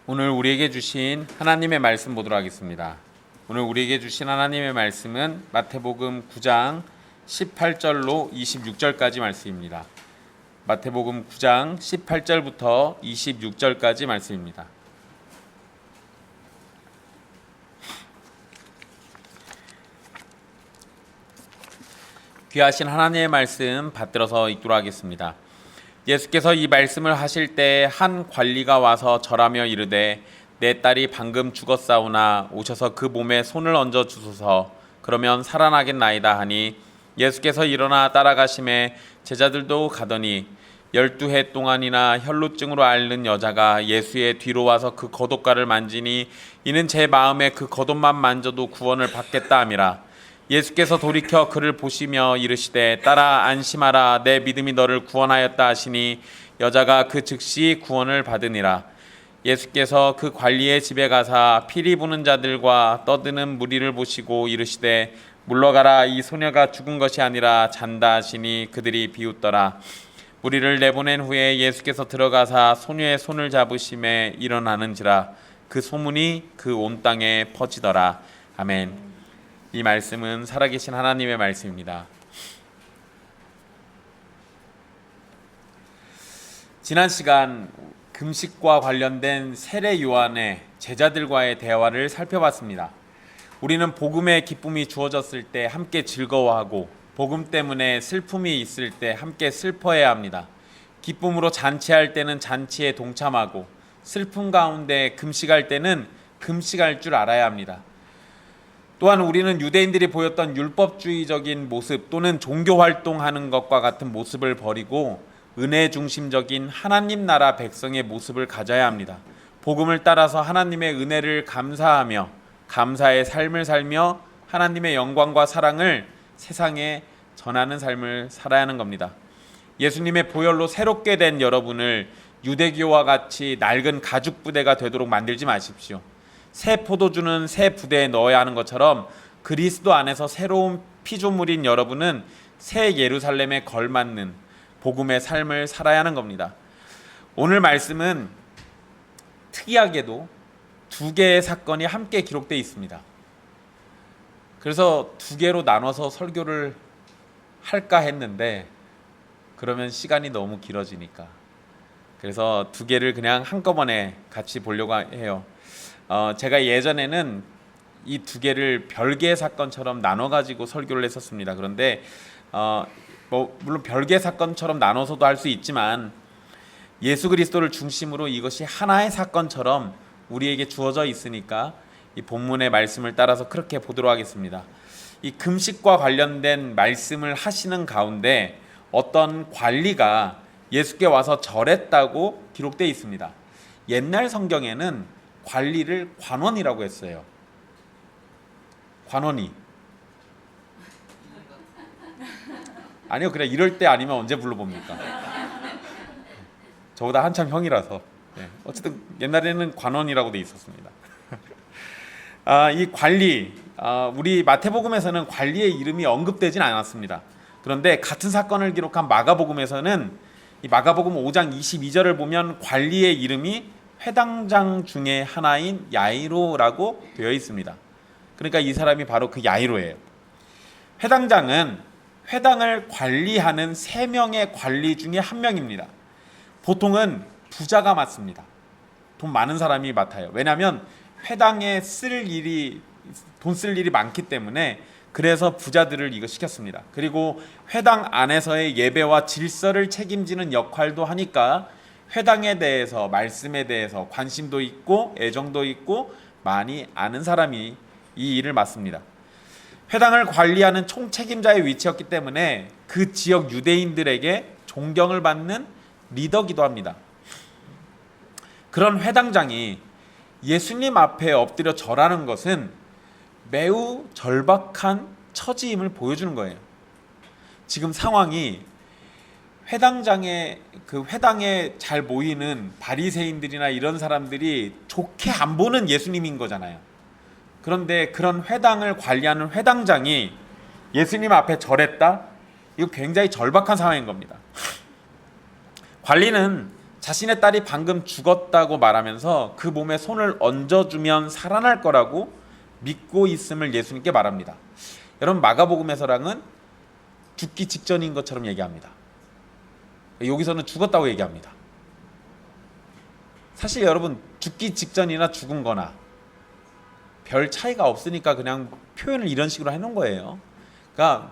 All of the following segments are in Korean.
오늘 우리에게 주신 하나님의 말씀 보도록 하겠습니다. 오늘 우리에게 주신 하나님의 말씀은 마태복음 9장 18절로 26절까지 말씀입니다. 마태복음 9장 18절부터 26절까지 말씀입니다. 귀하신 하나님의 말씀 받들어서 읽도록 하겠습니다. 예수께서 이 말씀을 하실 때 한 관리가 와서 절하며 이르되 내 딸이 방금 죽었사오나 오셔서 그 몸에 손을 얹어 주소서 그러면 살아나겠나이다 하니 예수께서 일어나 따라가심에 제자들도 가더니 12해 동안이나 혈루증으로 앓는 여자가 예수의 뒤로 와서 그 겉옷가를 만지니 이는 제 마음에 그 겉옷만 만져도 구원을 받겠다 함이라. 예수께서 돌이켜 그를 보시며 이르시되 딸아 안심하라 내 믿음이 너를 구원하였다 하시니 여자가 그 즉시 구원을 받으니라. 예수께서 그 관리의 집에 가사 피리 부는 자들과 떠드는 무리를 보시고 이르시되 물러가라 이 소녀가 죽은 것이 아니라 잔다 하시니 그들이 비웃더라. 무리를 내보낸 후에 예수께서 들어가사 소녀의 손을 잡으심에 일어나는지라. 그 소문이 그 온 땅에 퍼지더라. 아멘. 이 말씀은 살아계신 하나님의 말씀입니다. 지난 시간 금식과 관련된 세례 요한의 제자들과의 대화를 살펴봤습니다. 우리는 복음의 기쁨이 주어졌을 때 함께 즐거워하고 복음 때문에 슬픔이 있을 때 함께 슬퍼해야 합니다. 기쁨으로 잔치할 때는 잔치에 동참하고 슬픔 가운데 금식할 때는 금식할 줄 알아야 합니다. 또한 우리는 유대인들이 보였던 율법주의적인 모습 또는 종교활동하는 것과 같은 모습을 버리고 은혜 중심적인 하나님 나라 백성의 모습을 가져야 합니다. 복음을 따라서 하나님의 은혜를 감사하며 감사의 삶을 살며 하나님의 영광과 사랑을 세상에 전하는 삶을 살아야 하는 겁니다. 예수님의 보혈로 새롭게 된 여러분을 유대교와 같이 낡은 가죽 부대가 되도록 만들지 마십시오. 새 포도주는 새 부대에 넣어야 하는 것처럼 그리스도 안에서 새로운 피조물인 여러분은 새 예루살렘에 걸맞는 복음의 삶을 살아야 하는 겁니다. 오늘 말씀은 특이하게도 두 개의 사건이 함께 기록되어 있습니다. 그래서 두 개로 나눠서 설교를 할까 했는데 그러면 시간이 너무 길어지니까 그래서 두 개를 그냥 한꺼번에 같이 보려고 해요. 제가 예전에는 이 두 개를 별개의 사건처럼 나눠가지고 설교를 했었습니다. 그런데 물론 별개의 사건처럼 나눠서도 할 수 있지만 예수 그리스도를 중심으로 이것이 하나의 사건처럼 우리에게 주어져 있으니까 이 본문의 말씀을 따라서 그렇게 보도록 하겠습니다. 이 금식과 관련된 말씀을 하시는 가운데 어떤 관리가 예수께 와서 절했다고 기록되어 있습니다. 옛날 성경에는 관리를 관원이라고 했어요. 관원이. 아니요, 그래 이럴 때 아니면 언제 불러봅니까? 저보다 한참 형이라서. 네. 어쨌든 옛날에는 관원이라고 돼 있었습니다. 이 관리, 우리 마태복음에서는 관리의 이름이 언급되진 않았습니다. 그런데 같은 사건을 기록한 마가복음에서는 이 마가복음 5장 22절을 보면 관리의 이름이 회당장 중에 하나인 야이로라고 되어 있습니다. 그러니까 이 사람이 바로 그 야이로예요. 회당장은 회당을 관리하는 3명의 관리 중에 한 명입니다. 보통은 부자가 맡습니다. 돈 많은 사람이 맡아요. 왜냐하면 회당에 돈 쓸 일이 많기 때문에 그래서 부자들을 이거 시켰습니다. 그리고 회당 안에서의 예배와 질서를 책임지는 역할도 하니까 회당에 대해서 말씀에 대해서 관심도 있고 애정도 있고 많이 아는 사람이 이 일을 맡습니다. 회당을 관리하는 총책임자의 위치였기 때문에 그 지역 유대인들에게 존경을 받는 리더기도 합니다. 그런 회당장이 예수님 앞에 엎드려 절하는 것은 매우 절박한 처지임을 보여주는 거예요. 지금 상황이 회당에 잘 모이는 바리새인들이나 이런 사람들이 좋게 안 보는 예수님인 거잖아요. 그런데 그런 회당을 관리하는 회당장이 예수님 앞에 절했다? 이거 굉장히 절박한 상황인 겁니다. 관리는 자신의 딸이 방금 죽었다고 말하면서 그 몸에 손을 얹어주면 살아날 거라고 믿고 있음을 예수님께 말합니다. 여러분, 마가복음에서랑은 죽기 직전인 것처럼 얘기합니다. 여기서는 죽었다고 얘기합니다. 사실 여러분, 죽기 직전이나 죽은 거나 별 차이가 없으니까 그냥 표현을 이런 식으로 해놓은 거예요. 그러니까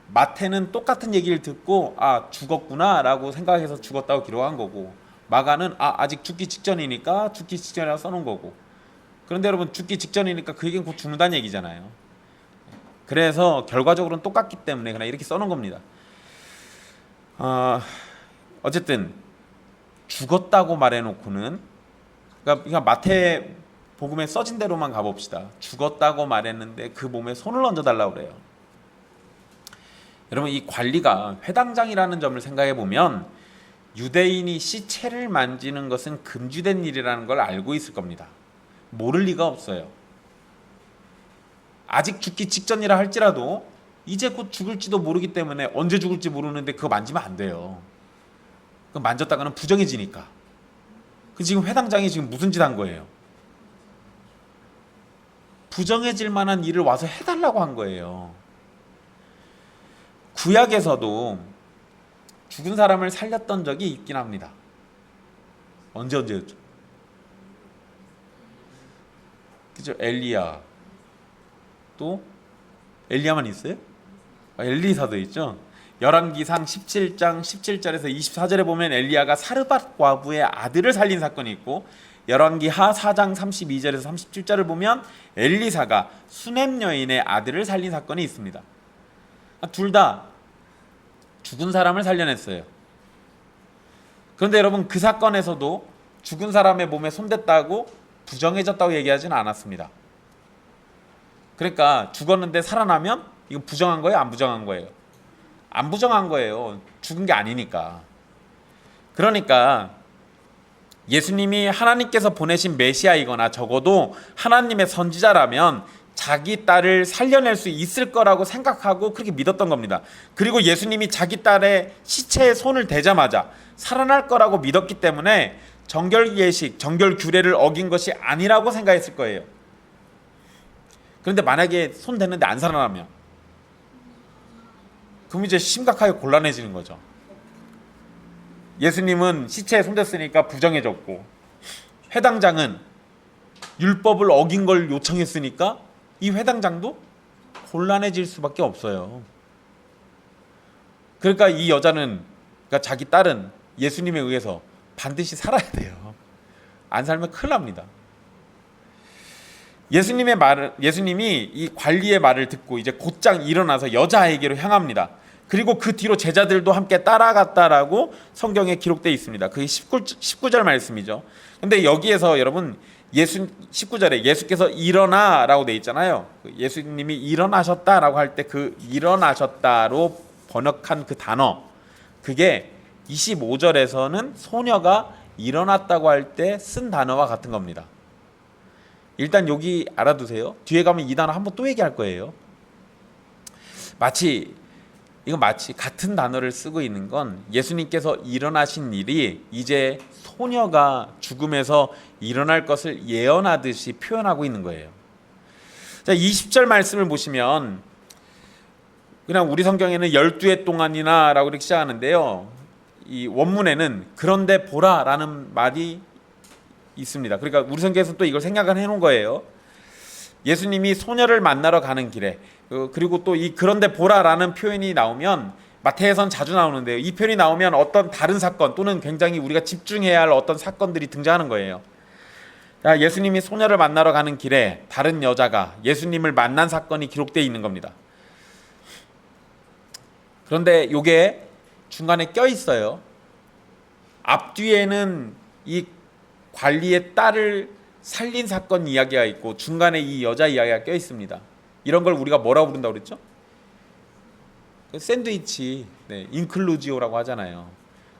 마태는 똑같은 얘기를 듣고 죽었구나 라고 생각해서 죽었다고 기록한 거고, 마가는 아직 죽기 직전이니까 죽기 직전이라고 써놓은 거고. 그런데 여러분, 죽기 직전이니까 그 얘기는 곧 죽는다는 얘기잖아요. 그래서 결과적으로는 똑같기 때문에 그냥 이렇게 써놓은 겁니다. 어쨌든 죽었다고 말해놓고는, 그러니까 마태 복음에 써진 대로만 가봅시다. 죽었다고 말했는데 그 몸에 손을 얹어달라고 그래요. 여러분, 이 관리가 회당장이라는 점을 생각해 보면 유대인이 시체를 만지는 것은 금지된 일이라는 걸 알고 있을 겁니다. 모를 리가 없어요. 아직 죽기 직전이라 할지라도 이제 곧 죽을지도 모르기 때문에, 언제 죽을지 모르는데 그거 만지면 안 돼요. 그거 만졌다가는 부정해지니까. 지금 회당장이 지금 무슨 짓 한 거예요? 부정해질 만한 일을 와서 해달라고 한 거예요. 구약에서도 죽은 사람을 살렸던 적이 있긴 합니다. 언제였죠? 그죠? 엘리야. 또 엘리야만 있어요? 엘리사도 있죠. 열왕기상 17장 17절에서 24절에 보면 엘리야가 사르밧 과부의 아들을 살린 사건이 있고, 열왕기하 4장 32절에서 37절을 보면 엘리사가 수넴 여인의 아들을 살린 사건이 있습니다. 둘 다 죽은 사람을 살려냈어요. 그런데 여러분, 그 사건에서도 죽은 사람의 몸에 손댔다고 부정해졌다고 얘기하지는 않았습니다. 그러니까 죽었는데 살아나면 이건 부정한 거예요? 안 부정한 거예요? 안 부정한 거예요. 죽은 게 아니니까. 그러니까 예수님이 하나님께서 보내신 메시아이거나 적어도 하나님의 선지자라면 자기 딸을 살려낼 수 있을 거라고 생각하고 그렇게 믿었던 겁니다. 그리고 예수님이 자기 딸의 시체에 손을 대자마자 살아날 거라고 믿었기 때문에 정결 예식, 정결 규례를 어긴 것이 아니라고 생각했을 거예요. 그런데 만약에 손 대는데 안 살아나면, 그럼 이제 심각하게 곤란해지는 거죠. 예수님은 시체에 손댔으니까 부정해졌고, 회당장은 율법을 어긴 걸 요청했으니까 이 회당장도 곤란해질 수밖에 없어요. 그러니까 이 여자는, 그러니까 자기 딸은 예수님에 의해서 반드시 살아야 돼요. 안 살면 큰일 납니다. 예수님이 이 관리의 말을 듣고 이제 곧장 일어나서 여자아이에게로 향합니다. 그리고 그 뒤로 제자들도 함께 따라갔다라고 성경에 기록되어 있습니다. 그게 19절 말씀이죠. 근데 여기에서 여러분, 19절에 예수께서 일어나라고 돼 있잖아요. 예수님이 일어나셨다라고 할 때 그 일어나셨다로 번역한 그 단어, 그게 25절에서는 소녀가 일어났다고 할 때 쓴 단어와 같은 겁니다. 일단 여기 알아두세요. 뒤에 가면 이 단어 한번 또 얘기할 거예요. 마치 같은 단어를 쓰고 있는 건 예수님께서 일어나신 일이 이제 소녀가 죽음에서 일어날 것을 예언하듯이 표현하고 있는 거예요. 자, 20절 말씀을 보시면, 그냥 우리 성경에는 12해 동안이나 라고 이렇게 시작하는데요, 이 원문에는 그런데 보라 라는 말이 있습니다. 그러니까 우리 성경에서는 또 이걸 생각을 해놓은 거예요. 예수님이 소녀를 만나러 가는 길에, 그리고 또 이 그런데 보라라는 표현이 나오면 마태에선 자주 나오는데요, 이 표현이 나오면 어떤 다른 사건 또는 굉장히 우리가 집중해야 할 어떤 사건들이 등장하는 거예요. 자, 예수님이 소녀를 만나러 가는 길에 다른 여자가 예수님을 만난 사건이 기록되어 있는 겁니다. 그런데 이게 중간에 껴 있어요. 앞뒤에는 이 관리의 딸을 살린 사건 이야기가 있고 중간에 이 여자 이야기가 껴 있습니다. 이런 걸 우리가 뭐라고 부른다고 그랬죠? 샌드위치, 인클루지오라고 하잖아요.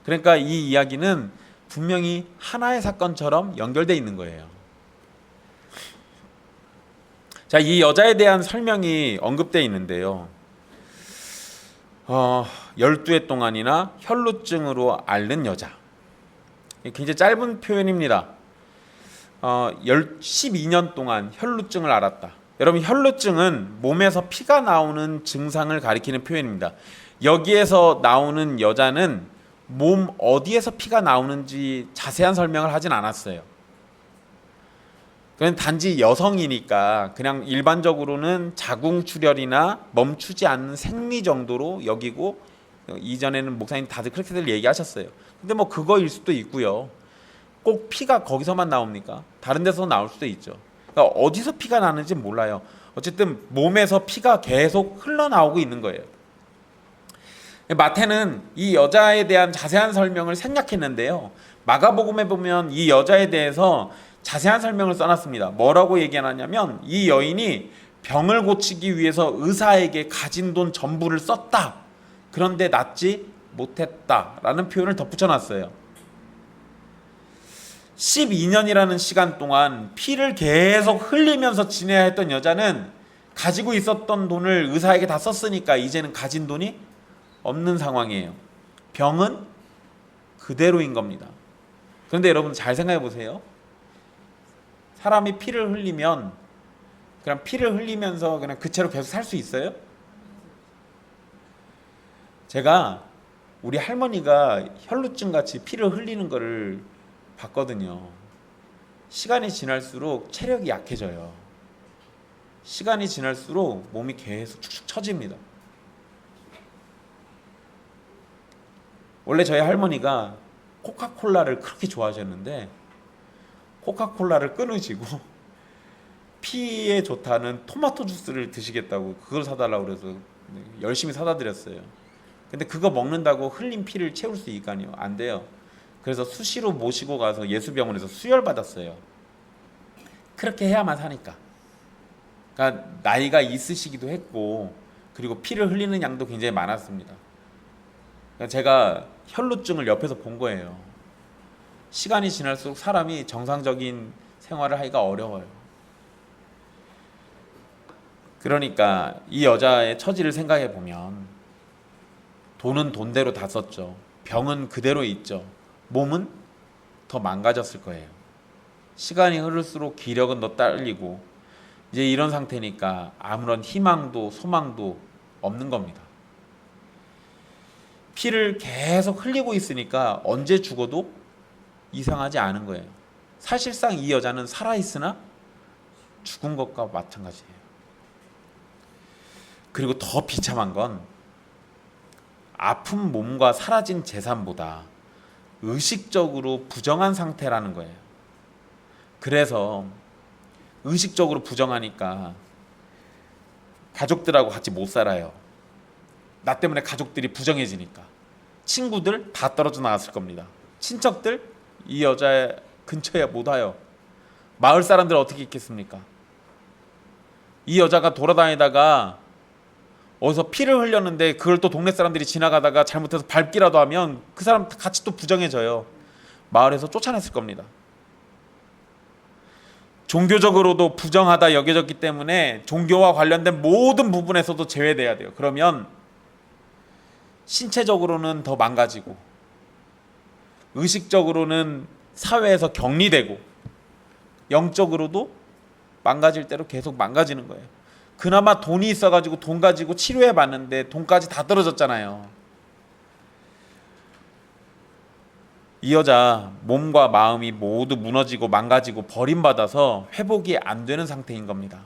그러니까 이 이야기는 분명히 하나의 사건처럼 연결되어 있는 거예요. 자, 이 여자에 대한 설명이 언급되어 있는데요, 12해 동안이나 혈루증으로 앓는 여자. 굉장히 짧은 표현입니다. 12년 동안 혈루증을 앓았다. 여러분, 혈루증은 몸에서 피가 나오는 증상을 가리키는 표현입니다. 여기에서 나오는 여자는 몸 어디에서 피가 나오는지 자세한 설명을 하진 않았어요. 그건 단지 여성이니까 그냥 일반적으로는 자궁출혈이나 멈추지 않는 생리 정도로 여기고, 이전에는 목사님 다들 그렇게들 얘기하셨어요. 근데 뭐 그거일 수도 있고요. 꼭 피가 거기서만 나옵니까? 다른 데서 나올 수도 있죠. 그러니까 어디서 피가 나는지 몰라요. 어쨌든 몸에서 피가 계속 흘러나오고 있는 거예요. 마태는 이 여자에 대한 자세한 설명을 생략했는데요. 마가복음에 보면 이 여자에 대해서 자세한 설명을 써놨습니다. 뭐라고 얘기하냐면 이 여인이 병을 고치기 위해서 의사에게 가진 돈 전부를 썼다. 그런데 낫지 못했다라는 표현을 덧붙여놨어요. 12년이라는 시간 동안 피를 계속 흘리면서 지내야 했던 여자는 가지고 있었던 돈을 의사에게 다 썼으니까 이제는 가진 돈이 없는 상황이에요. 병은 그대로인 겁니다. 그런데 여러분 잘 생각해 보세요. 사람이 피를 흘리면 그냥 피를 흘리면서 그냥 그 채로 계속 살 수 있어요? 제가 우리 할머니가 혈루증 같이 피를 흘리는 거를 봤거든요. 시간이 지날수록 체력이 약해져요. 시간이 지날수록 몸이 계속 축축 처집니다. 원래 저희 할머니가 코카콜라를 그렇게 좋아하셨는데 코카콜라를 끊으시고 피에 좋다는 토마토 주스를 드시겠다고 그걸 사달라고 그래서 열심히 사다 드렸어요. 근데 그거 먹는다고 흘린 피를 채울 수 있까요? 안 돼요. 그래서 수시로 모시고 가서 예수병원에서 수혈 받았어요. 그렇게 해야만 사니까. 그러니까 나이가 있으시기도 했고 그리고 피를 흘리는 양도 굉장히 많았습니다. 그러니까 제가 혈루증을 옆에서 본 거예요. 시간이 지날수록 사람이 정상적인 생활을 하기가 어려워요. 그러니까 이 여자의 처지를 생각해 보면 돈은 돈대로 다 썼죠. 병은 그대로 있죠. 몸은 더 망가졌을 거예요. 시간이 흐를수록 기력은 더 딸리고 이제 이런 상태니까 아무런 희망도 소망도 없는 겁니다. 피를 계속 흘리고 있으니까 언제 죽어도 이상하지 않은 거예요. 사실상 이 여자는 살아있으나 죽은 것과 마찬가지예요. 그리고 더 비참한 건 아픈 몸과 사라진 재산보다 의식적으로 부정한 상태라는 거예요. 그래서 의식적으로 부정하니까 가족들하고 같이 못 살아요. 나 때문에 가족들이 부정해지니까. 친구들 다 떨어져 나갔을 겁니다. 친척들 이 여자 근처에 못 와요. 마을 사람들 어떻게 있겠습니까? 이 여자가 돌아다니다가 어디서 피를 흘렸는데 그걸 또 동네 사람들이 지나가다가 잘못해서 밟기라도 하면 그 사람 같이 또 부정해져요. 마을에서 쫓아냈을 겁니다. 종교적으로도 부정하다 여겨졌기 때문에 종교와 관련된 모든 부분에서도 제외돼야 돼요. 그러면 신체적으로는 더 망가지고 의식적으로는 사회에서 격리되고 영적으로도 망가질 대로 계속 망가지는 거예요. 그나마 돈이 있어가지고 돈 가지고 치료해 봤는데 돈까지 다 떨어졌잖아요. 이 여자 몸과 마음이 모두 무너지고 망가지고 버림받아서 회복이 안 되는 상태인 겁니다.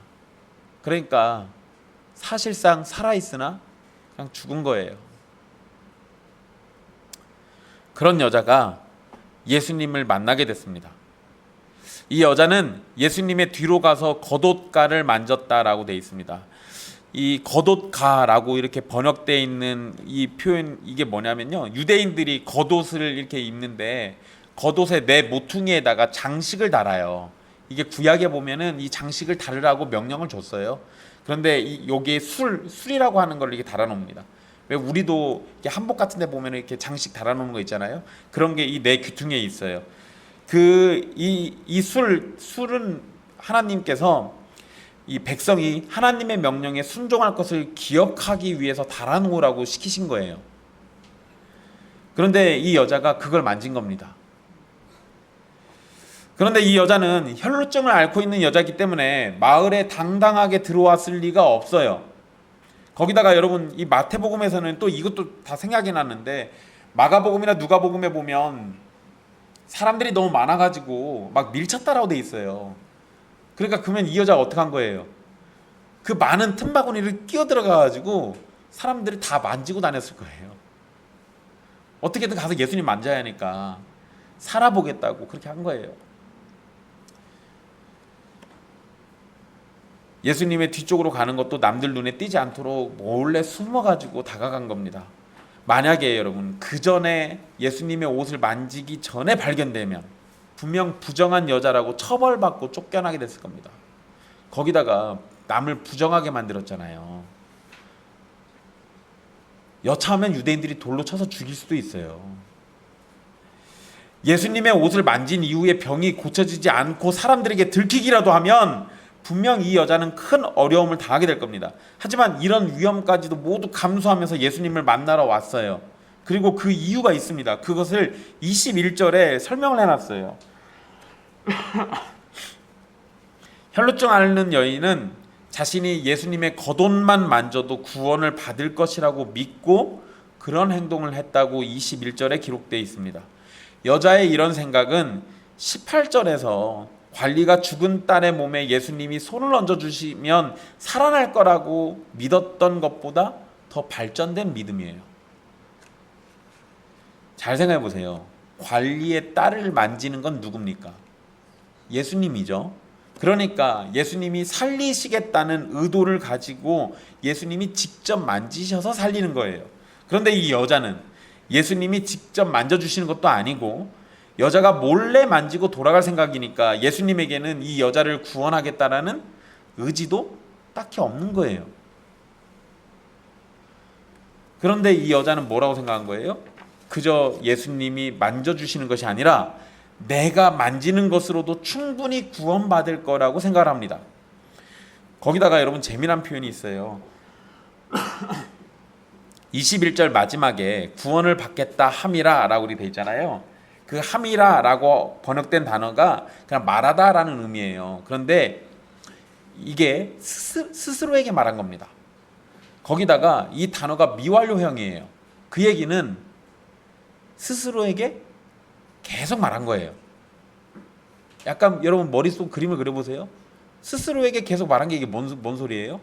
그러니까 사실상 살아있으나 그냥 죽은 거예요. 그런 여자가 예수님을 만나게 됐습니다. 이 여자는 예수님의 뒤로 가서 겉옷가를 만졌다라고 되어 있습니다. 이 겉옷가라고 이렇게 번역되어 있는 이 표현, 이게 뭐냐면요, 유대인들이 겉옷을 이렇게 입는데 겉옷의 내 모퉁이에다가 장식을 달아요. 이게 구약에 보면은 이 장식을 달으라고 명령을 줬어요. 그런데 여기에 술이라고 하는 걸 이렇게 달아놓습니다. 왜 우리도 이렇게 한복 같은 데 보면 이렇게 장식 달아놓는 거 있잖아요. 그런 게 이 내 귀퉁이에 있어요. 술은 하나님께서 이 백성이 하나님의 명령에 순종할 것을 기억하기 위해서 달아놓으라고 시키신 거예요. 그런데 이 여자가 그걸 만진 겁니다. 그런데 이 여자는 혈루증을 앓고 있는 여자이기 때문에 마을에 당당하게 들어왔을 리가 없어요. 거기다가 여러분, 이 마태복음에서는 또 이것도 다 생각이 나는데, 마가복음이나 누가복음에 보면 사람들이 너무 많아가지고 막 밀쳤다라고 돼 있어요. 그러니까 그러면 이 여자가 어떻게 한 거예요? 그 많은 틈바구니를 끼어들어가가지고 사람들이 다 만지고 다녔을 거예요. 어떻게든 가서 예수님 만져야 하니까 살아보겠다고 그렇게 한 거예요. 예수님의 뒤쪽으로 가는 것도 남들 눈에 띄지 않도록 몰래 숨어가지고 다가간 겁니다. 만약에 여러분 그 전에 예수님의 옷을 만지기 전에 발견되면 분명 부정한 여자라고 처벌받고 쫓겨나게 됐을 겁니다. 거기다가 남을 부정하게 만들었잖아요. 여차하면 유대인들이 돌로 쳐서 죽일 수도 있어요. 예수님의 옷을 만진 이후에 병이 고쳐지지 않고 사람들에게 들키기라도 하면 분명 이 여자는 큰 어려움을 당하게 될 겁니다. 하지만 이런 위험까지도 모두 감수하면서 예수님을 만나러 왔어요. 그리고 그 이유가 있습니다. 그것을 21절에 설명을 해놨어요. 혈루증 앓는 여인은 자신이 예수님의 겉옷만 만져도 구원을 받을 것이라고 믿고 그런 행동을 했다고 21절에 기록되어 있습니다. 여자의 이런 생각은 18절에서 관리가 죽은 딸의 몸에 예수님이 손을 얹어주시면 살아날 거라고 믿었던 것보다 더 발전된 믿음이에요. 잘 생각해 보세요. 관리의 딸을 만지는 건 누굽니까? 예수님이죠. 그러니까 예수님이 살리시겠다는 의도를 가지고 예수님이 직접 만지셔서 살리는 거예요. 그런데 이 여자는 예수님이 직접 만져주시는 것도 아니고 여자가 몰래 만지고 돌아갈 생각이니까 예수님에게는 이 여자를 구원하겠다라는 의지도 딱히 없는 거예요. 그런데 이 여자는 뭐라고 생각한 거예요? 그저 예수님이 만져주시는 것이 아니라 내가 만지는 것으로도 충분히 구원받을 거라고 생각을 합니다. 거기다가 여러분 재미난 표현이 있어요. 21절 마지막에 구원을 받겠다 함이라 라고 되어 있잖아요. 그 함이라 라고 번역된 단어가 그냥 말하다 라는 의미예요. 그런데 이게 스스로에게 말한 겁니다. 거기다가 이 단어가 미완료형이에요. 그 얘기는 스스로에게 계속 말한 거예요. 약간 여러분 머릿속 그림을 그려보세요. 스스로에게 계속 말한 게 이게 뭔 소리예요?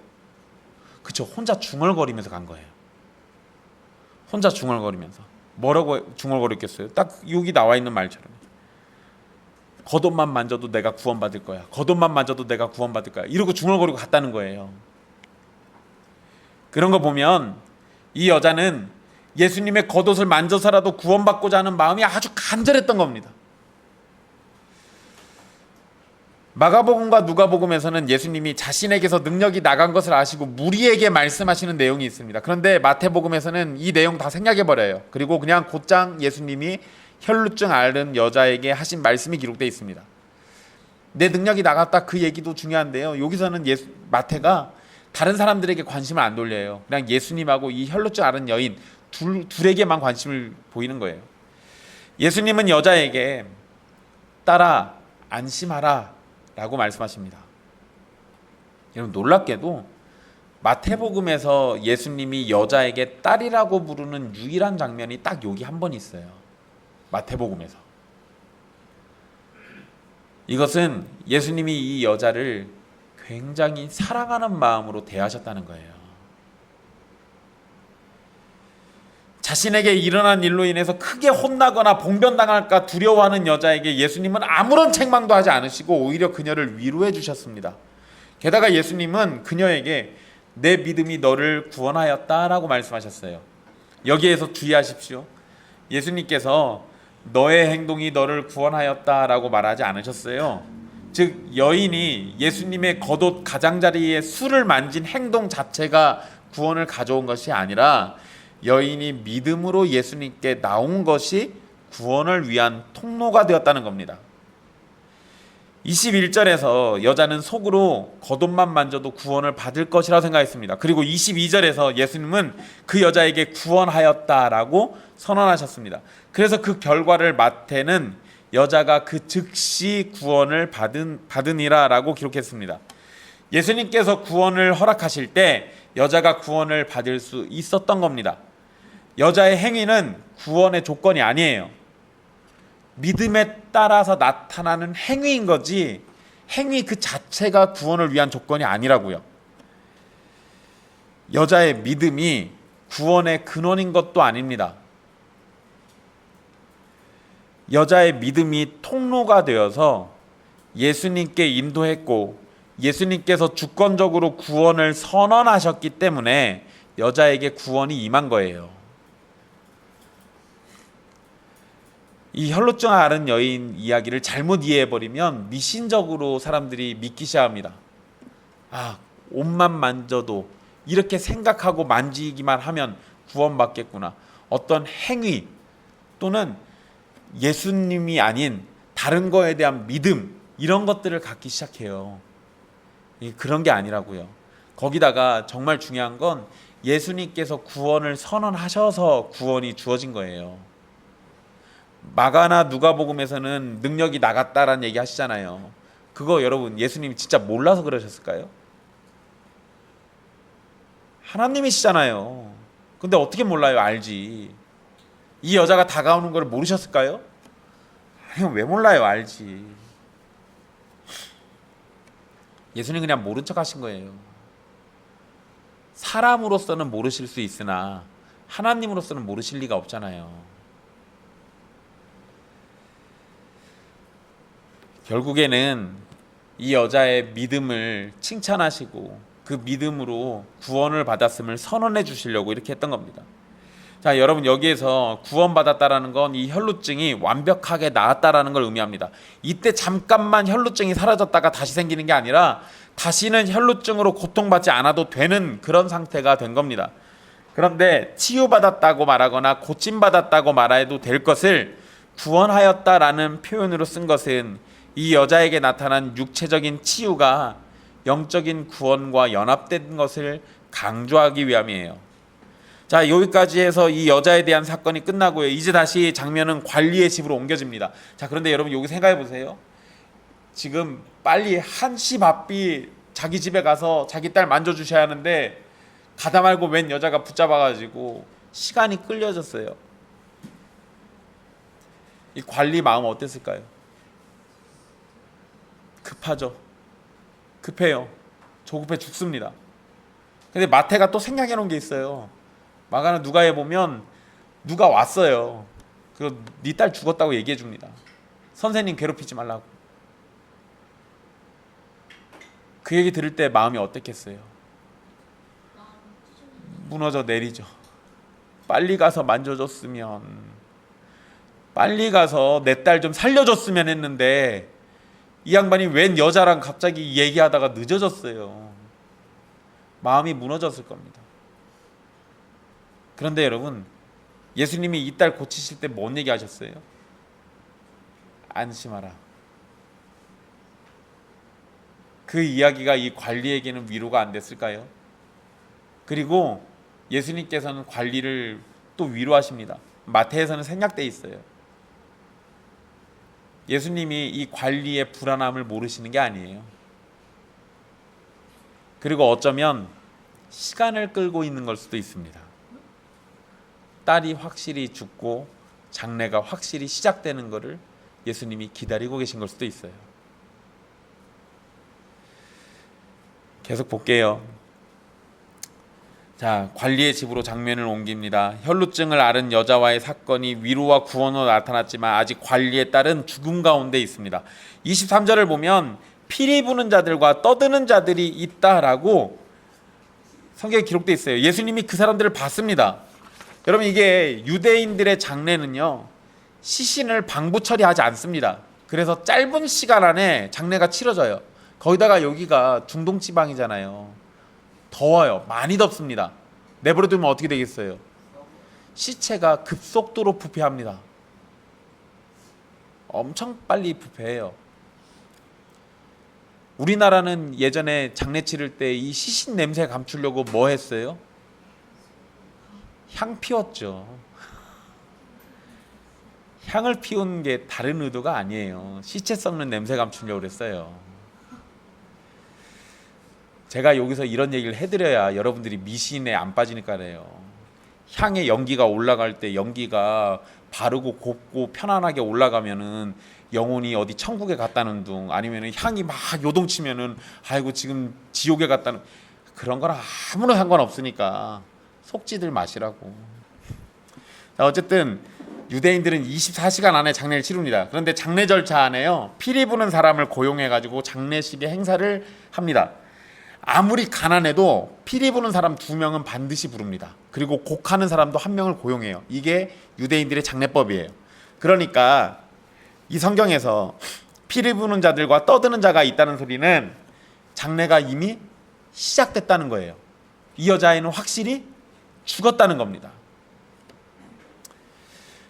그쵸, 혼자 중얼거리면서 간 거예요. 혼자 중얼거리면서. 뭐라고 중얼거렸겠어요? 딱 여기 나와 있는 말처럼. 겉옷만 만져도 내가 구원받을 거야. 겉옷만 만져도 내가 구원받을 거야. 이러고 중얼거리고 갔다는 거예요. 그런 거 보면 이 여자는 예수님의 겉옷을 만져서라도 구원받고자 하는 마음이 아주 간절했던 겁니다. 마가복음과 누가복음에서는 예수님이 자신에게서 능력이 나간 것을 아시고 무리에게 말씀하시는 내용이 있습니다. 그런데 마태복음에서는 이 내용 다 생략해버려요. 그리고 그냥 곧장 예수님이 혈루증 앓은 여자에게 하신 말씀이 기록되어 있습니다. 내 능력이 나갔다 그 얘기도 중요한데요. 여기서는 마태가 다른 사람들에게 관심을 안 돌려요. 그냥 예수님하고 이 혈루증 앓은 여인 둘에게만 관심을 보이는 거예요. 예수님은 여자에게 딸아 안심하라 라고 말씀하십니다. 여러분 놀랍게도 마태복음에서 예수님이 여자에게 딸이라고 부르는 유일한 장면이 딱 여기 한 번 있어요. 마태복음에서. 이것은 예수님이 이 여자를 굉장히 사랑하는 마음으로 대하셨다는 거예요. 자신에게 일어난 일로 인해서 크게 혼나거나 봉변당할까 두려워하는 여자에게 예수님은 아무런 책망도 하지 않으시고 오히려 그녀를 위로해 주셨습니다. 게다가 예수님은 그녀에게 내 믿음이 너를 구원하였다라고 말씀하셨어요. 여기에서 주의하십시오. 예수님께서 너의 행동이 너를 구원하였다라고 말하지 않으셨어요. 즉 여인이 예수님의 겉옷 가장자리에 술을 만진 행동 자체가 구원을 가져온 것이 아니라 여인이 믿음으로 예수님께 나온 것이 구원을 위한 통로가 되었다는 겁니다. 21절에서 여자는 속으로 겉옷만 만져도 구원을 받을 것이라 생각했습니다. 그리고 22절에서 예수님은 그 여자에게 구원하였다라고 선언하셨습니다. 그래서 그 결과를 마태는 여자가 그 즉시 구원을 받으니라라고 기록했습니다. 예수님께서 구원을 허락하실 때 여자가 구원을 받을 수 있었던 겁니다. 여자의 행위는 구원의 조건이 아니에요. 믿음에 따라서 나타나는 행위인 거지 행위 그 자체가 구원을 위한 조건이 아니라고요. 여자의 믿음이 구원의 근원인 것도 아닙니다. 여자의 믿음이 통로가 되어서 예수님께 인도했고 예수님께서 주권적으로 구원을 선언하셨기 때문에 여자에게 구원이 임한 거예요. 이 혈루증 앓은 여인 이야기를 잘못 이해해버리면 미신적으로 사람들이 믿기 시작합니다. 옷만 만져도 이렇게 생각하고 만지기만 하면 구원받겠구나. 어떤 행위 또는 예수님이 아닌 다른 거에 대한 믿음 이런 것들을 갖기 시작해요. 그런 게 아니라고요. 거기다가 정말 중요한 건 예수님께서 구원을 선언하셔서 구원이 주어진 거예요. 마가나 누가복음에서는 능력이 나갔다라는 얘기 하시잖아요. 그거 여러분 예수님이 진짜 몰라서 그러셨을까요? 하나님이시잖아요. 근데 어떻게 몰라요? 알지. 이 여자가 다가오는 걸 모르셨을까요? 아니, 왜 몰라요? 알지. 예수님 그냥 모른 척 하신 거예요. 사람으로서는 모르실 수 있으나 하나님으로서는 모르실 리가 없잖아요. 결국에는 이 여자의 믿음을 칭찬하시고 그 믿음으로 구원을 받았음을 선언해 주시려고 이렇게 했던 겁니다. 자, 여러분 여기에서 구원받았다라는 건 이 혈루증이 완벽하게 나았다라는 걸 의미합니다. 이때 잠깐만 혈루증이 사라졌다가 다시 생기는 게 아니라 다시는 혈루증으로 고통받지 않아도 되는 그런 상태가 된 겁니다. 그런데 치유받았다고 말하거나 고침받았다고 말해도 될 것을 구원하였다라는 표현으로 쓴 것은 이 여자에게 나타난 육체적인 치유가 영적인 구원과 연합된 것을 강조하기 위함이에요. 자, 여기까지 해서 이 여자에 대한 사건이 끝나고요. 이제 다시 장면은 관리의 집으로 옮겨집니다. 자, 그런데 여러분 여기 생각해 보세요. 지금 빨리 한시 바삐 자기 집에 가서 자기 딸 만져주셔야 하는데 가다 말고 웬 여자가 붙잡아가지고 시간이 끌려졌어요. 이 관리 마음 어땠을까요? 급하죠. 급해요. 조급해 죽습니다. 근데 마태가 또 생각해 놓은 게 있어요. 마가나 누가에 보면 누가 왔어요. 그리고 네 딸 죽었다고 얘기해 줍니다. 선생님 괴롭히지 말라고. 그 얘기 들을 때 마음이 어땠겠어요? 무너져 내리죠. 빨리 가서 만져줬으면, 빨리 가서 내 딸 좀 살려줬으면 했는데 이 양반이 웬 여자랑 갑자기 얘기하다가 늦어졌어요. 마음이 무너졌을 겁니다. 그런데 여러분, 예수님이 이 딸 고치실 때 뭔 얘기 하셨어요? 안심하라. 그 이야기가 이 관리에게는 위로가 안 됐을까요? 그리고 예수님께서는 관리를 또 위로하십니다. 마태에서는 생략되어 있어요. 예수님이 이 관리의 불안함을 모르시는 게 아니에요. 그리고 어쩌면 시간을 끌고 있는 걸 수도 있습니다. 딸이 확실히 죽고 장례가 확실히 시작되는 것을 예수님이 기다리고 계신 걸 수도 있어요. 계속 볼게요. 자, 관리의 집으로 장면을 옮깁니다. 혈루증을 앓은 여자와의 사건이 위로와 구원으로 나타났지만 아직 관리의 딸은 죽음 가운데 있습니다. 23절을 보면 피리 부는 자들과 떠드는 자들이 있다라고 성경에 기록되어 있어요. 예수님이 그 사람들을 봤습니다. 여러분, 이게 유대인들의 장례는요, 시신을 방부 처리하지 않습니다. 그래서 짧은 시간 안에 장례가 치러져요. 거기다가 여기가 중동 지방이잖아요. 더워요. 많이 덥습니다. 내버려두면 어떻게 되겠어요? 시체가 급속도로 부패합니다. 엄청 빨리 부패해요. 우리나라는 예전에 장례 치를 때 이 시신 냄새 감추려고 뭐 했어요? 향 피웠죠. 향을 피운 게 다른 의도가 아니에요. 시체 썩는 냄새 감추려고 그랬어요. 제가 여기서 이런 얘기를 해드려야 여러분들이 미신에 안 빠지니까 그래요. 향의 연기가 올라갈 때 연기가 바르고 곱고 편안하게 올라가면은 영혼이 어디 천국에 갔다는 둥, 아니면은 향이 막 요동치면은 아이고 지금 지옥에 갔다는, 그런 거랑 아무런 상관없으니까 속지들 마시라고. 자, 어쨌든 유대인들은 24시간 안에 장례를 치릅니다. 그런데 장례 절차 안에요, 피리 부는 사람을 고용해 가지고 장례식의 행사를 합니다. 아무리 가난해도 피리 부는 사람 2명은 반드시 부릅니다. 그리고 곡하는 사람도 1명을 고용해요. 이게 유대인들의 장례법이에요. 그러니까 이 성경에서 피리 부는 자들과 떠드는 자가 있다는 소리는 장례가 이미 시작됐다는 거예요. 이 여자아이는 확실히 죽었다는 겁니다.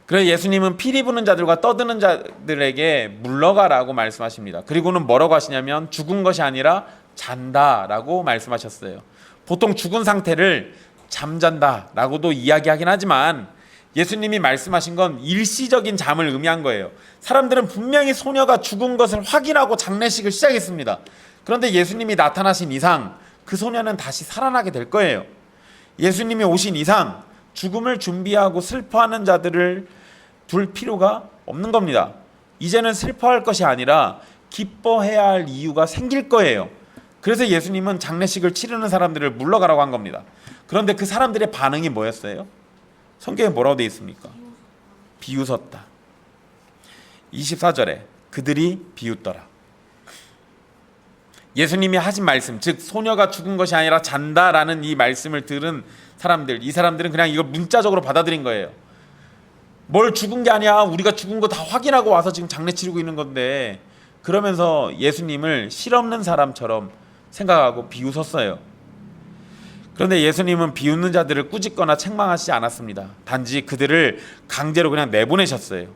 그래서 예수님은 피리 부는 자들과 떠드는 자들에게 물러가라고 말씀하십니다. 그리고는 뭐라고 하시냐면 죽은 것이 아니라 잔다라고 말씀하셨어요. 보통 죽은 상태를 잠잔다라고도 이야기하긴 하지만 예수님이 말씀하신 건 일시적인 잠을 의미한 거예요. 사람들은 분명히 소녀가 죽은 것을 확인하고 장례식을 시작했습니다. 그런데 예수님이 나타나신 이상 그 소녀는 다시 살아나게 될 거예요. 예수님이 오신 이상 죽음을 준비하고 슬퍼하는 자들을 둘 필요가 없는 겁니다. 이제는 슬퍼할 것이 아니라 기뻐해야 할 이유가 생길 거예요. 그래서 예수님은 장례식을 치르는 사람들을 물러가라고 한 겁니다. 그런데 그 사람들의 반응이 뭐였어요? 성경에 뭐라고 되어 있습니까? 비웃었다. 24절에 그들이 비웃더라. 예수님이 하신 말씀, 즉 소녀가 죽은 것이 아니라 잔다라는 이 말씀을 들은 사람들, 이 사람들은 그냥 이걸 문자적으로 받아들인 거예요. 뭘 죽은 게 아니야, 우리가 죽은 거 다 확인하고 와서 지금 장례 치르고 있는 건데, 그러면서 예수님을 실없는 사람처럼 생각하고 비웃었어요. 그런데 예수님은 비웃는 자들을 꾸짖거나 책망하시지 않았습니다. 단지 그들을 강제로 그냥 내보내셨어요.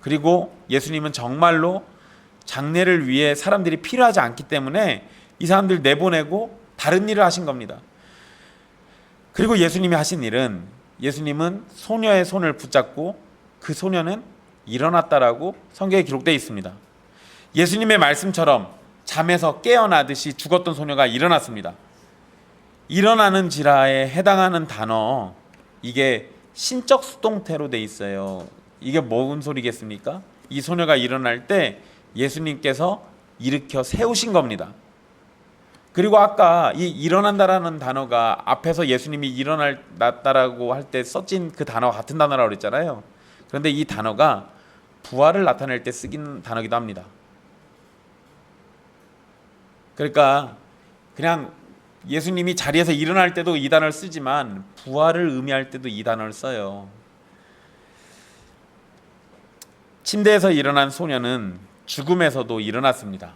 그리고 예수님은 정말로 장례를 위해 사람들이 필요하지 않기 때문에 이 사람들 내보내고 다른 일을 하신 겁니다. 그리고 예수님이 하신 일은, 예수님은 소녀의 손을 붙잡고 그 소녀는 일어났다라고 성경에 기록되어 있습니다. 예수님의 말씀처럼 잠에서 깨어나듯이 죽었던 소녀가 일어났습니다. 일어나는 지라에 해당하는 단어, 이게 신적 수동태로 돼 있어요. 이게 뭔 소리겠습니까? 이 소녀가 일어날 때 예수님께서 일으켜 세우신 겁니다. 그리고 아까 이 일어난다라는 단어가 앞에서 예수님이 일어났다라고 할 때 써진 그 단어와 같은 단어라고 그랬잖아요. 그런데 이 단어가 부활을 나타낼 때 쓰긴 단어기도 합니다. 그러니까 그냥 예수님이 자리에서 일어날 때도 이 단어를 쓰지만 부활을 의미할 때도 이 단어를 써요. 침대에서 일어난 소녀는 죽음에서도 일어났습니다.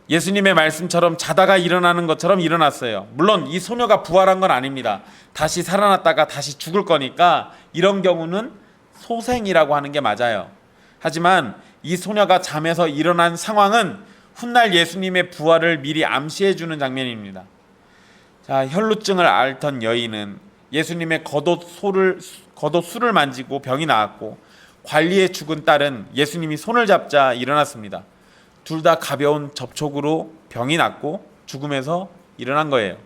예수님의 말씀처럼 자다가 일어나는 것처럼 일어났어요. 물론 이 소녀가 부활한 건 아닙니다. 다시 살아났다가 다시 죽을 거니까 이런 경우는 소생이라고 하는 게 맞아요. 하지만 이 소녀가 잠에서 일어난 상황은 훗날 예수님의 부활을 미리 암시해 주는 장면입니다. 자, 혈루증을 앓던 여인은 예수님의 겉옷술을 만지고 병이 나았고, 관리에 죽은 딸은 예수님이 손을 잡자 일어났습니다. 둘 다 가벼운 접촉으로 병이 낫고 죽음에서 일어난 거예요.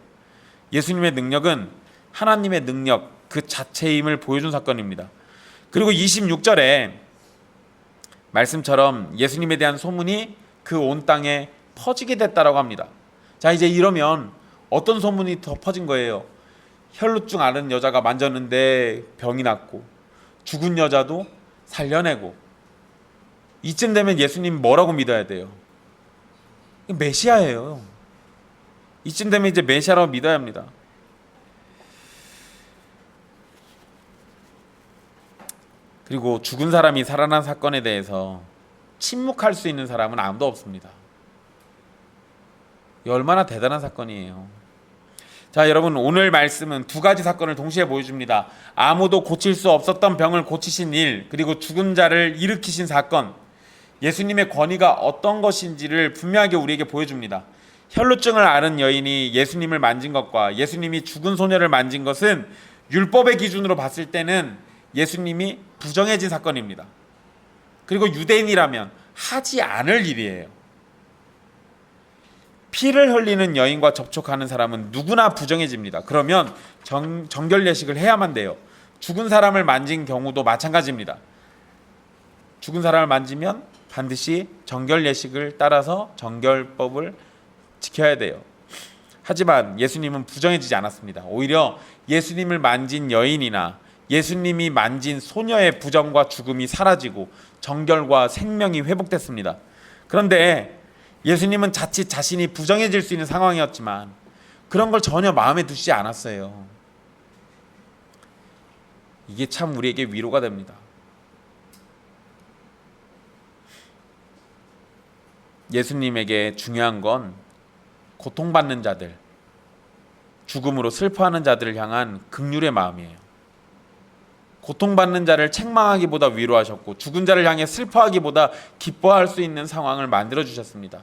예수님의 능력은 하나님의 능력 그 자체임을 보여준 사건입니다. 그리고 26절에 말씀처럼 예수님에 대한 소문이 그 온 땅에 퍼지게 됐다라고 합니다. 자, 이제 이러면 어떤 소문이 더 퍼진 거예요? 혈루증 앓은 여자가 만졌는데 병이 낫고, 죽은 여자도 살려내고. 이쯤 되면 예수님 뭐라고 믿어야 돼요? 메시아예요. 이쯤 되면 이제 메시아라고 믿어야 합니다. 그리고 죽은 사람이 살아난 사건에 대해서 침묵할 수 있는 사람은 아무도 없습니다. 얼마나 대단한 사건이에요. 자, 여러분, 오늘 말씀은 두 가지 사건을 동시에 보여줍니다. 아무도 고칠 수 없었던 병을 고치신 일, 그리고 죽은 자를 일으키신 사건. 예수님의 권위가 어떤 것인지를 분명하게 우리에게 보여줍니다. 혈루증을 앓은 여인이 예수님을 만진 것과 예수님이 죽은 소녀를 만진 것은 율법의 기준으로 봤을 때는 예수님이 부정해진 사건입니다. 그리고 유대인이라면 하지 않을 일이에요. 피를 흘리는 여인과 접촉하는 사람은 누구나 부정해집니다. 그러면 정결 예식을 해야만 돼요. 죽은 사람을 만진 경우도 마찬가지입니다. 죽은 사람을 만지면 반드시 정결 예식을 따라서 정결법을 지켜야 돼요. 하지만 예수님은 부정해지지 않았습니다. 오히려 예수님을 만진 여인이나 예수님이 만진 소녀의 부정과 죽음이 사라지고 정결과 생명이 회복됐습니다. 그런데 예수님은 자칫 자신이 부정해질 수 있는 상황이었지만 그런 걸 전혀 마음에 두시지 않았어요. 이게 참 우리에게 위로가 됩니다. 예수님에게 중요한 건 고통받는 자들, 죽음으로 슬퍼하는 자들을 향한 긍휼의 마음이에요. 고통받는 자를 책망하기보다 위로하셨고 죽은 자를 향해 슬퍼하기보다 기뻐할 수 있는 상황을 만들어 주셨습니다.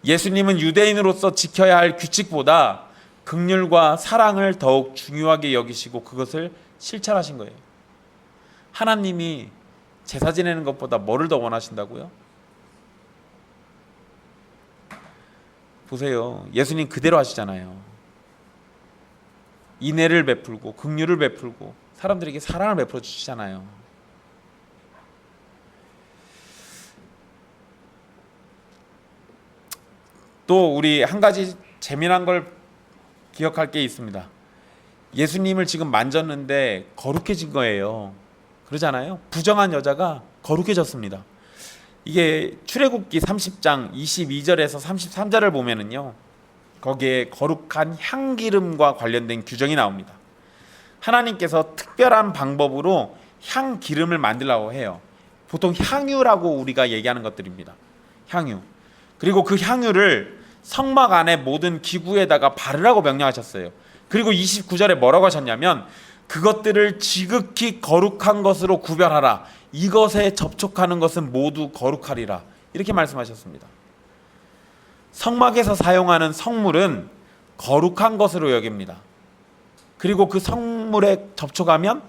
예수님은 유대인으로서 지켜야 할 규칙보다 긍휼과 사랑을 더욱 중요하게 여기시고 그것을 실천하신 거예요. 하나님이 제사 지내는 것보다 뭐를 더 원하신다고요? 보세요. 예수님 그대로 하시잖아요. 인애를 베풀고 긍휼을 베풀고 사람들에게 사랑을 베풀어 주시잖아요. 또 우리 한 가지 재미난 걸 기억할 게 있습니다. 예수님을 지금 만졌는데 거룩해진 거예요. 그러잖아요. 부정한 여자가 거룩해졌습니다. 이게 출애굽기 30장 22절에서 33절을 보면은요. 거기에 거룩한 향기름과 관련된 규정이 나옵니다. 하나님께서 특별한 방법으로 향기름을 만들라고 해요. 보통 향유라고 우리가 얘기하는 것들입니다. 향유. 그리고 그 향유를 성막 안에 모든 기구에다가 바르라고 명령하셨어요. 그리고 29절에 뭐라고 하셨냐면 그것들을 지극히 거룩한 것으로 구별하라. 이것에 접촉하는 것은 모두 거룩하리라. 이렇게 말씀하셨습니다. 성막에서 사용하는 성물은 거룩한 것으로 여깁니다. 그리고 그 성물에 접촉하면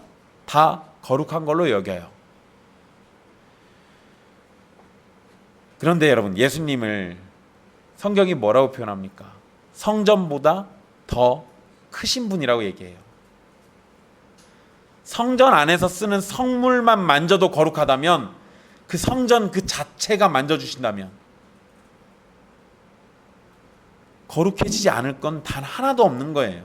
다 거룩한 걸로 여겨요. 그런데 여러분, 예수님을 성경이 뭐라고 표현합니까? 성전보다 더 크신 분이라고 얘기해요. 성전 안에서 쓰는 성물만 만져도 거룩하다면 그 성전 그 자체가 만져주신다면 거룩해지지 않을 건 단 하나도 없는 거예요.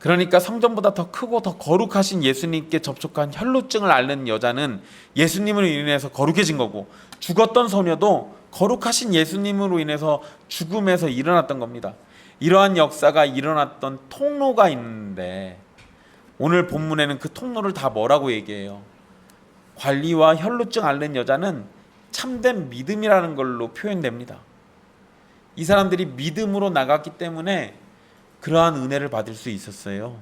그러니까 성전보다 더 크고 더 거룩하신 예수님께 접촉한 혈루증을 앓는 여자는 예수님으로 인해서 거룩해진 거고 죽었던 소녀도 거룩하신 예수님으로 인해서 죽음에서 일어났던 겁니다. 이러한 역사가 일어났던 통로가 있는데 오늘 본문에는 그 통로를 다 뭐라고 얘기해요? 관리와 혈루증 앓는 여자는 참된 믿음이라는 걸로 표현됩니다. 이 사람들이 믿음으로 나갔기 때문에 그러한 은혜를 받을 수 있었어요.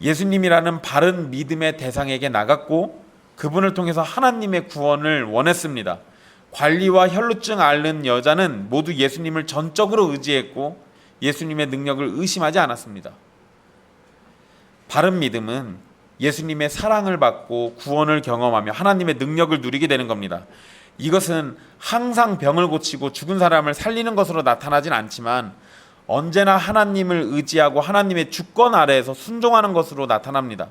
예수님이라는 바른 믿음의 대상에게 나갔고 그분을 통해서 하나님의 구원을 원했습니다. 관리와 혈루증 앓는 여자는 모두 예수님을 전적으로 의지했고 예수님의 능력을 의심하지 않았습니다. 바른 믿음은 예수님의 사랑을 받고 구원을 경험하며 하나님의 능력을 누리게 되는 겁니다. 이것은 항상 병을 고치고 죽은 사람을 살리는 것으로 나타나진 않지만 언제나 하나님을 의지하고 하나님의 주권 아래에서 순종하는 것으로 나타납니다.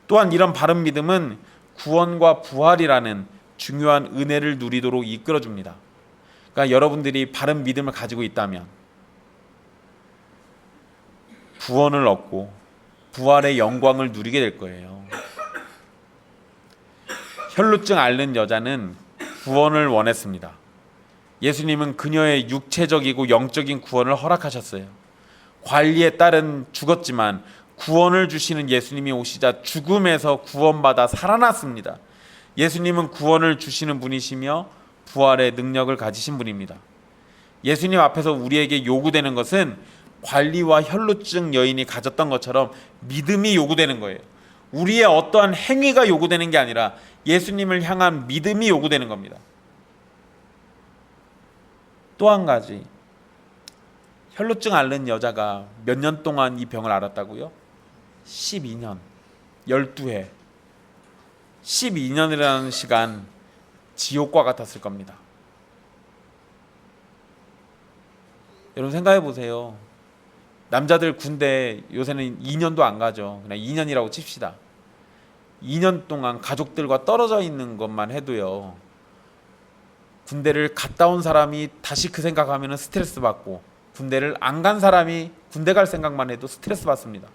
또한 이런 바른 믿음은 구원과 부활이라는 중요한 은혜를 누리도록 이끌어줍니다. 그러니까 여러분들이 바른 믿음을 가지고 있다면 구원을 얻고 부활의 영광을 누리게 될 거예요. 혈루증 앓는 여자는 구원을 원했습니다. 예수님은 그녀의 육체적이고 영적인 구원을 허락하셨어요. 관리에 따른 죽었지만 구원을 주시는 예수님이 오시자 죽음에서 구원받아 살아났습니다. 예수님은 구원을 주시는 분이시며 부활의 능력을 가지신 분입니다. 예수님 앞에서 우리에게 요구되는 것은 관리와 혈루증 여인이 가졌던 것처럼 믿음이 요구되는 거예요. 우리의 어떠한 행위가 요구되는 게 아니라 예수님을 향한 믿음이 요구되는 겁니다. 또 한 가지, 혈루증 앓는 여자가 몇 년 동안 이 병을 앓았다고요? 12년, 12해, 12년이라는 시간 지옥과 같았을 겁니다. 여러분 생각해 보세요. 남자들 군대 요새는 2년도 안 가죠. 그냥 2년이라고 칩시다. 2년 동안 가족들과 떨어져 있는 것만 해도요, 군대를 갔다 온 사람이 다시 그 생각하면 스트레스 받고, 군대를 안 간 사람이 군대 갈 생각만 해도 스트레스 받습니다.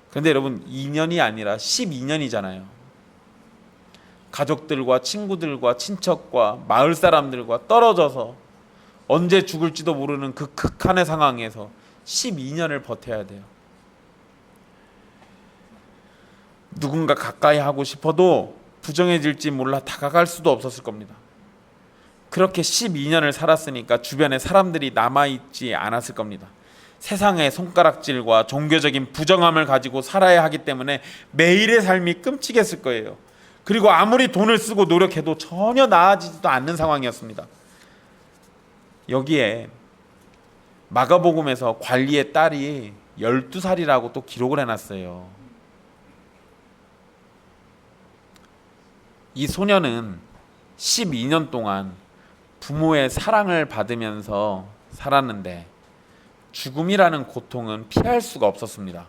그런데 여러분 2년이 아니라 12년이잖아요. 가족들과 친구들과 친척과 마을 사람들과 떨어져서 언제 죽을지도 모르는 그 극한의 상황에서 12년을 버텨야 돼요. 누군가 가까이 하고 싶어도 부정해질지 몰라 다가갈 수도 없었을 겁니다. 그렇게 12년을 살았으니까 주변에 사람들이 남아있지 않았을 겁니다. 세상의 손가락질과 종교적인 부정함을 가지고 살아야 하기 때문에 매일의 삶이 끔찍했을 거예요. 그리고 아무리 돈을 쓰고 노력해도 전혀 나아지지도 않는 상황이었습니다. 여기에 마가복음에서 관리의 딸이 12살이라고 또 기록을 해놨어요. 이 소녀는 12년 동안 부모의 사랑을 받으면서 살았는데 죽음이라는 고통은 피할 수가 없었습니다.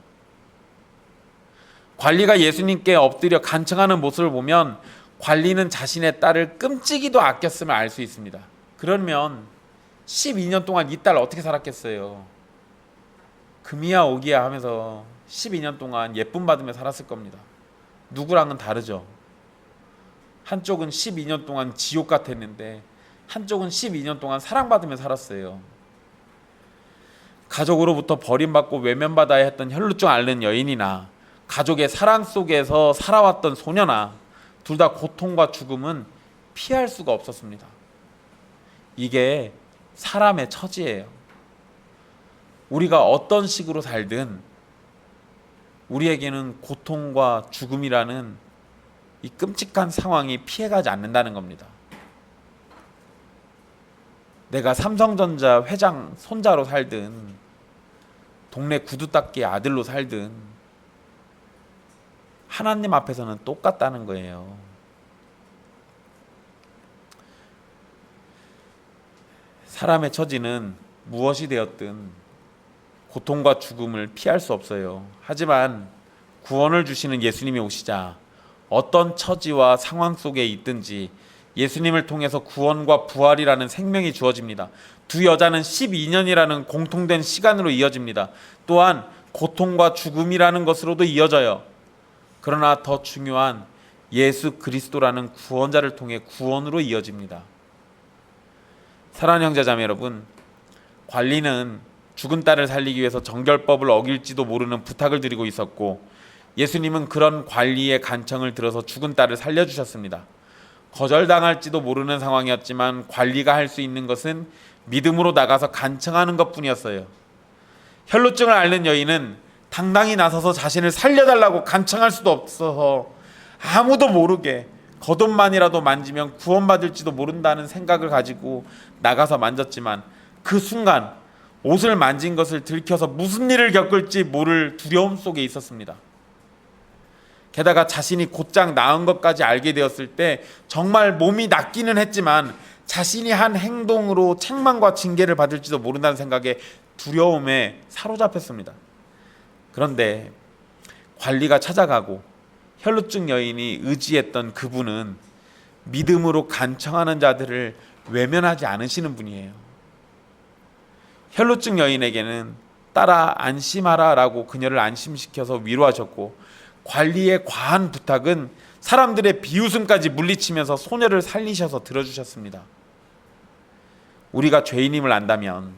관리가 예수님께 엎드려 간청하는 모습을 보면 관리는 자신의 딸을 끔찍이도 아꼈음을 알 수 있습니다. 그러면 12년 동안 이 딸 어떻게 살았겠어요? 금이야 오기야 하면서 12년 동안 예쁨 받으며 살았을 겁니다. 누구랑은 다르죠. 한쪽은 12년 동안 지옥 같았는데 한쪽은 12년 동안 사랑받으며 살았어요. 가족으로부터 버림받고 외면받아야 했던 혈루증 앓는 여인이나 가족의 사랑 속에서 살아왔던 소녀나 둘 다 고통과 죽음은 피할 수가 없었습니다. 이게 사람의 처지예요. 우리가 어떤 식으로 살든 우리에게는 고통과 죽음이라는 이 끔찍한 상황이 피해가지 않는다는 겁니다. 내가 삼성전자 회장 손자로 살든 동네 구두닦이 아들로 살든 하나님 앞에서는 똑같다는 거예요. 사람의 처지는 무엇이 되었든 고통과 죽음을 피할 수 없어요. 하지만 구원을 주시는 예수님이 오시자 어떤 처지와 상황 속에 있든지 예수님을 통해서 구원과 부활이라는 생명이 주어집니다. 두 여자는 12년이라는 공통된 시간으로 이어집니다. 또한 고통과 죽음이라는 것으로도 이어져요. 그러나 더 중요한 예수 그리스도라는 구원자를 통해 구원으로 이어집니다. 사랑하는 형제자매 여러분, 관리는 죽은 딸을 살리기 위해서 정결법을 어길지도 모르는 부탁을 드리고 있었고 예수님은 그런 관리의 간청을 들어서 죽은 딸을 살려주셨습니다. 거절당할지도 모르는 상황이었지만 관리가 할 수 있는 것은 믿음으로 나가서 간청하는 것뿐이었어요. 혈루증을 앓는 여인은 당당히 나서서 자신을 살려달라고 간청할 수도 없어서 아무도 모르게 겉옷만이라도 만지면 구원받을지도 모른다는 생각을 가지고 나가서 만졌지만 그 순간 옷을 만진 것을 들켜서 무슨 일을 겪을지 모를 두려움 속에 있었습니다. 게다가 자신이 곧장 나은 것까지 알게 되었을 때 정말 몸이 낫기는 했지만 자신이 한 행동으로 책망과 징계를 받을지도 모른다는 생각에 두려움에 사로잡혔습니다. 그런데 관리가 찾아가고 혈루증 여인이 의지했던 그분은 믿음으로 간청하는 자들을 외면하지 않으시는 분이에요. 혈루증 여인에게는 따라 안심하라 라고 그녀를 안심시켜서 위로하셨고 관리의 과한 부탁은 사람들의 비웃음까지 물리치면서 소녀를 살리셔서 들어주셨습니다. 우리가 죄인임을 안다면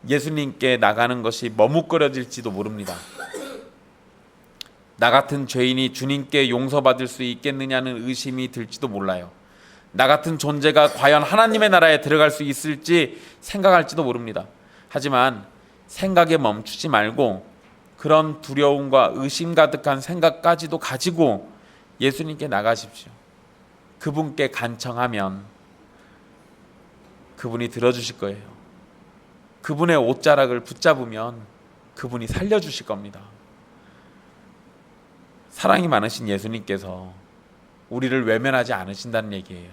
예수님께 나가는 것이 머뭇거려질지도 모릅니다. 나 같은 죄인이 주님께 용서받을 수 있겠느냐는 의심이 들지도 몰라요. 나 같은 존재가 과연 하나님의 나라에 들어갈 수 있을지 생각할지도 모릅니다. 하지만 생각에 멈추지 말고 그런 두려움과 의심 가득한 생각까지도 가지고 예수님께 나가십시오. 그분께 간청하면 그분이 들어주실 거예요. 그분의 옷자락을 붙잡으면 그분이 살려주실 겁니다. 사랑이 많으신 예수님께서 우리를 외면하지 않으신다는 얘기예요.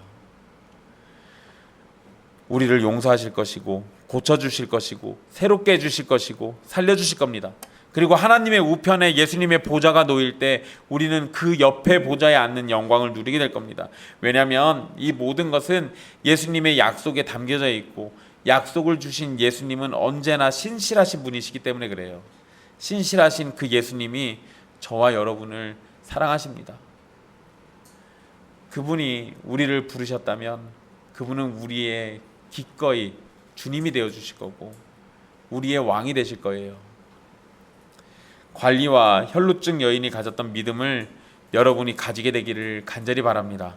우리를 용서하실 것이고 고쳐주실 것이고 새롭게 해주실 것이고 살려주실 겁니다. 그리고 하나님의 우편에 예수님의 보좌가 놓일 때 우리는 그 옆에 보좌에 앉는 영광을 누리게 될 겁니다. 왜냐하면 이 모든 것은 예수님의 약속에 담겨져 있고, 약속을 주신 예수님은 언제나 신실하신 분이시기 때문에 그래요. 신실하신 그 예수님이 저와 여러분을 사랑하십니다. 그분이 우리를 부르셨다면 그분은 우리의 기꺼이 주님이 되어 주실 거고 우리의 왕이 되실 거예요. 관리와 혈루증 여인이 가졌던 믿음을 여러분이 가지게 되기를 간절히 바랍니다.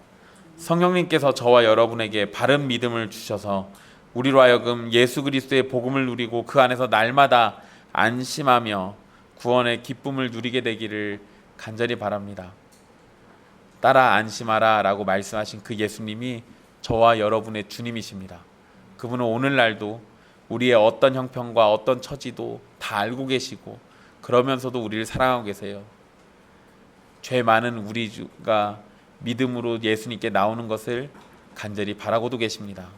성령님께서 저와 여러분에게 바른 믿음을 주셔서 우리로 하여금 예수 그리스도의 복음을 누리고 그 안에서 날마다 안심하며 구원의 기쁨을 누리게 되기를 간절히 바랍니다. 따라 안심하라 라고 말씀하신 그 예수님이 저와 여러분의 주님이십니다. 그분은 오늘날도 우리의 어떤 형편과 어떤 처지도 다 알고 계시고 그러면서도 우리를 사랑하고 계세요. 죄 많은 우리가 믿음으로 예수님께 나오는 것을 간절히 바라고도 계십니다.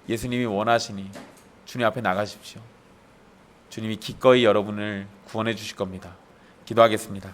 예수님이 원하시니 주님 앞에 나가십시오. 주님이 기꺼이 여러분을 구원해 주실 겁니다. 기도하겠습니다.